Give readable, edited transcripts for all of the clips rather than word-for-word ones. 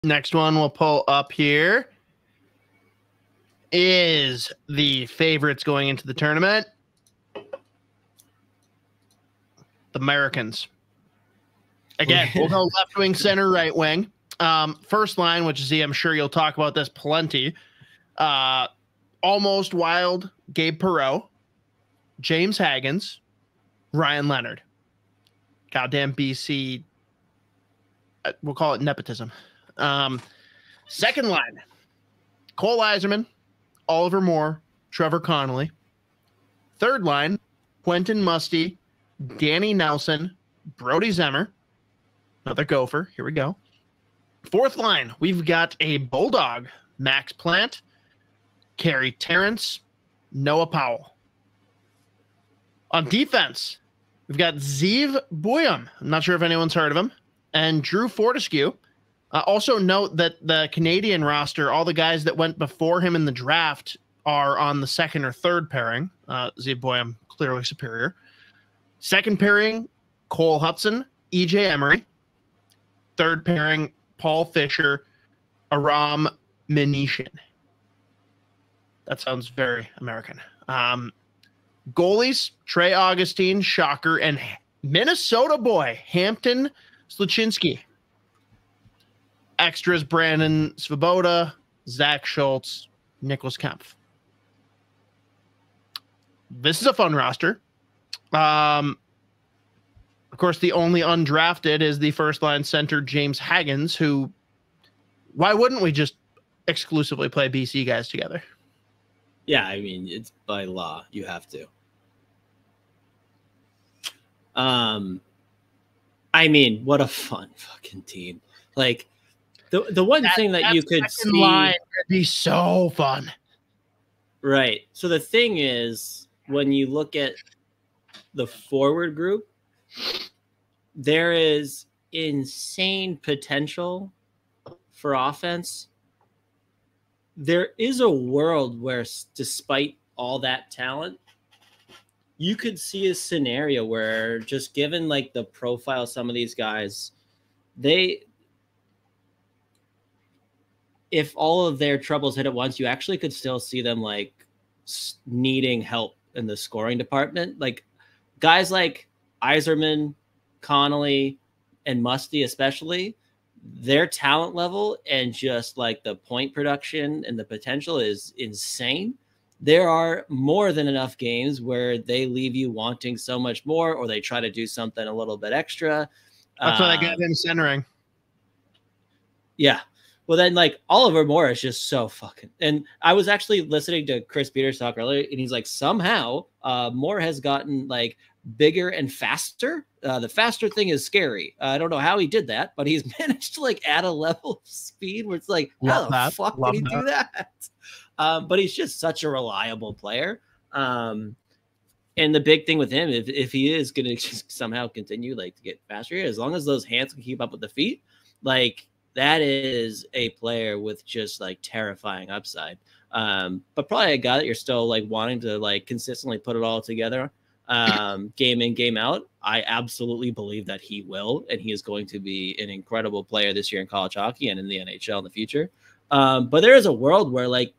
Next one we'll pull up here is the favorites going into the tournament. The Americans. Again, we'll go left wing, center, right wing. First line, which is I'm sure you'll talk about this plenty. Almost Wild, Gabe Perreault, James Haggins, Ryan Leonard. Goddamn BC. We'll call it nepotism. Second line, Cole Yzerman, Oliver Moore, Trevor Connolly. Third line, Quentin Musty, Danny Nelson, Brody Zemmer. Another Gopher. Here we go. Fourth line, we've got a Bulldog, Max Plant, Kerry Terrence, Noah Powell. On defense, we've got Zeev Buium. I'm not sure if anyone's heard of him. And Drew Fortescue. Also note that the Canadian roster, all the guys that went before him in the draft are on the second or third pairing. Zeev Buium, clearly superior. Second pairing, Cole Hudson, EJ Emery. Third pairing, Paul Fisher, Aram Manishin. That sounds very American. Goalies, Trey Augustine, shocker, and Minnesota boy, Hampton Sluchinski. Extras, Brandon Svoboda, Zach Schultz, Nicholas Kempf. This is a fun roster. Of course, the only undrafted is the first line center, James Haggins, who, why wouldn't we just exclusively play BC guys together? Yeah, I mean, it's by law. You have to. I mean, what a fun fucking team. Like, the one thing that you could see line would be so fun. Right. So the thing is, when you look at the forward group, there is insane potential for offense. There is a world where, despite all that talent, you could see a scenario where, just given like the profile of some of these guys, if all of their troubles hit at once, you actually could still see them like needing help in the scoring department. Like guys like Yzerman, Connolly, and Musty especially, their talent level and just like the point production and the potential is insane. There are more than enough games where they leave you wanting so much more, or they try to do something a little bit extra. That's why they got him centering. Yeah. Well, then like Oliver Moore is just so fucking, and I was actually listening to Chris Peters talk earlier, and he's like, somehow Moore has gotten like bigger and faster. The faster thing is scary. I don't know how he did that, but he's managed to like add a level of speed where it's like, how the fuck did he do that? But he's just such a reliable player. And the big thing with him, if he is going to just somehow continue like to get faster, as long as those hands can keep up with the feet, like that is a player with just like terrifying upside. But probably a guy that you're still like wanting to like consistently put it all together. Game in, game out. I absolutely believe that he will, and he is going to be an incredible player this year in college hockey and in the NHL in the future. But there is a world where like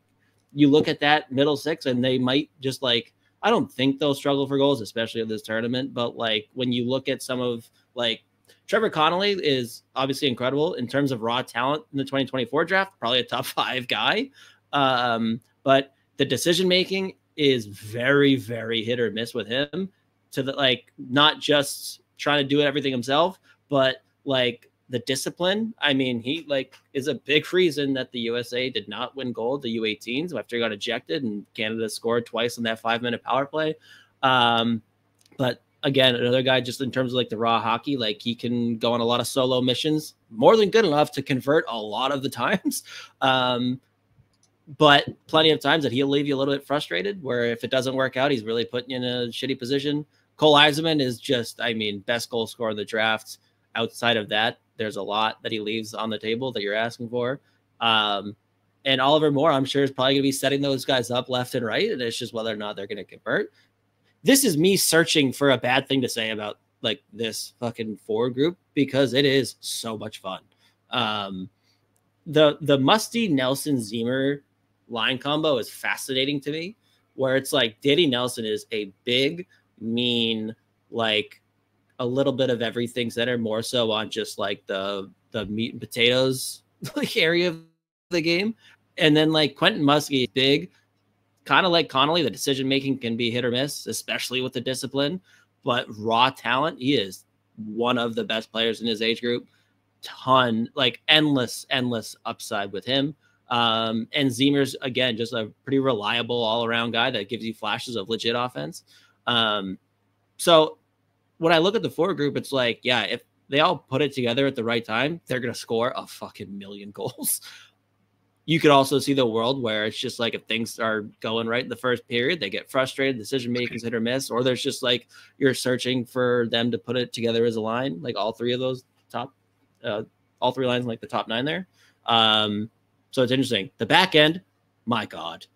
you look at that middle six and they might just like, I don't think they'll struggle for goals, especially in this tournament. But like when you look at some of like Trevor Connolly is obviously incredible in terms of raw talent in the 2024 draft, probably a top 5 guy. But the decision-making is very, very hit or miss with him, to the like not just trying to do everything himself, but like the discipline. I mean, he like is a big reason that the USA did not win gold, the U18s, after he got ejected and Canada scored twice in that 5-minute power play. But again, another guy just in terms of like the raw hockey, like he can go on a lot of solo missions, more than good enough to convert a lot of the times. But plenty of times that he'll leave you a little bit frustrated, where if it doesn't work out, he's really putting you in a shitty position. Cole Yzerman is just, I mean, best goal scorer in the draft. Outside of that, there's a lot that he leaves on the table that you're asking for. And Oliver Moore, I'm sure, is probably going to be setting those guys up left and right, and it's just whether or not they're going to convert. This is me searching for a bad thing to say about like this fucking forward group, because it is so much fun. the Musty Nelson Zeemer line combo is fascinating to me, where it's like Danny Nelson is a big, mean, like a little bit of everything center, more so on just like the meat and potatoes like area of the game. And then like Quentin Muskie is big, kind of like Connolly. The decision making can be hit or miss, especially with the discipline, but raw talent, he is one of the best players in his age group. Ton, like endless upside with him. And Zeemer's, again, just a pretty reliable all-around guy that gives you flashes of legit offense. So when I look at the forward group, it's like, yeah, if they all put it together at the right time, they're going to score a fucking million goals. You could also see the world where it's just like if things are going right in the first period, they get frustrated, decision-making is hit or miss, or there's just like you're searching for them to put it together as a line, like all three of those all three lines, like the top 9 there. So it's interesting. The back end, my God.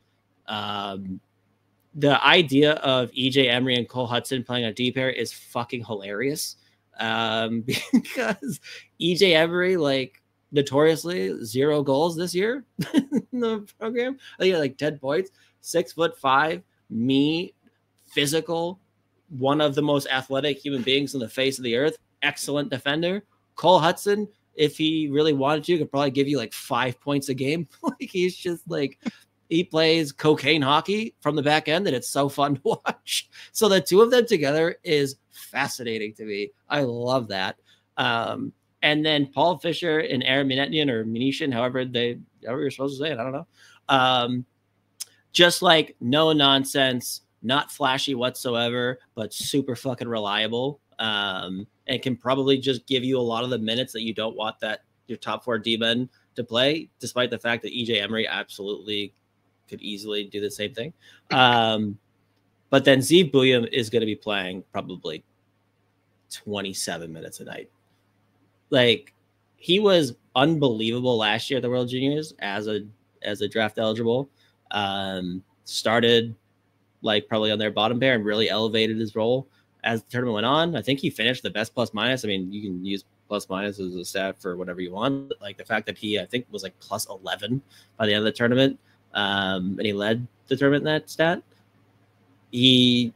The idea of EJ Emery and Cole Hudson playing a D pair is fucking hilarious. Because EJ Emery, like, notoriously 0 goals this year in the program. I think like 10 points, 6'5", me, physical, one of the most athletic human beings on the face of the earth, excellent defender. Cole Hudson, if he really wanted to, could probably give you like 5 points a game. Like he's just like, he plays cocaine hockey from the back end, and it's so fun to watch. So the two of them together is fascinating to me. I love that. And then Paul Fisher and Aaron Minetnian or Minetian, however you're supposed to say it, I don't know. Just like no nonsense, not flashy whatsoever, but super fucking reliable. And can probably just give you a lot of the minutes that you don't want your top 4 D-men to play, despite the fact that EJ Emery absolutely could easily do the same thing. But then Zeev Buium is going to be playing probably 27 minutes a night. Like, he was unbelievable last year at the World Juniors as a draft eligible. Started like probably on their bottom pair and really elevated his role as the tournament went on. I think he finished the best plus minus. I mean, you can use plus minus as a stat for whatever you want. Like the fact that he, I think, was like plus 11 by the end of the tournament, and he led the tournament in that stat. I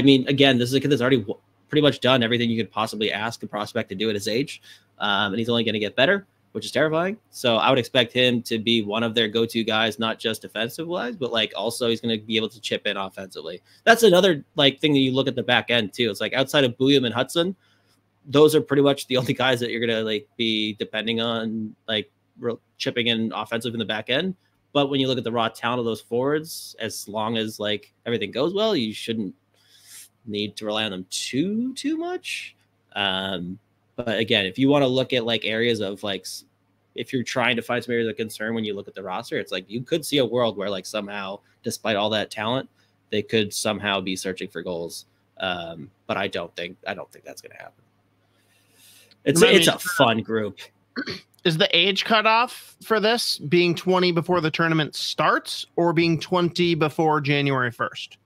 mean, again, this is a kid that's already pretty much done everything you could possibly ask a prospect to do at his age, and he's only going to get better, which is terrifying. So I would expect him to be one of their go-to guys, not just defensive-wise, but like also he's going to be able to chip in offensively. That's another like thing that you look at the back end too. It's like outside of Buium and Hudson, those are pretty much the only guys that you're going to like be depending on, like chipping in offensive in the back end. But when you look at the raw talent of those forwards, as long as like everything goes well, you shouldn't need to rely on them too much. But again, if you want to look at like areas of like, if you're trying to find some areas of concern when you look at the roster, it's like you could see a world where like somehow, despite all that talent, they could somehow be searching for goals. But I don't think that's going to happen. It's a fun group. Is the age cutoff for this being 20 before the tournament starts or being 20 before January 1st?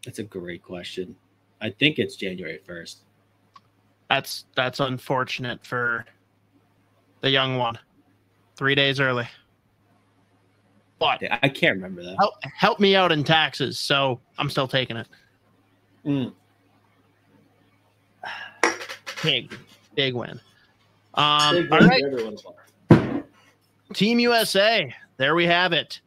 That's a great question. I think it's January 1st. That's unfortunate for the young one. 3 days early. But I can't remember that. Help me out in taxes, so I'm still taking it. Big win. All right. Team USA. There we have it.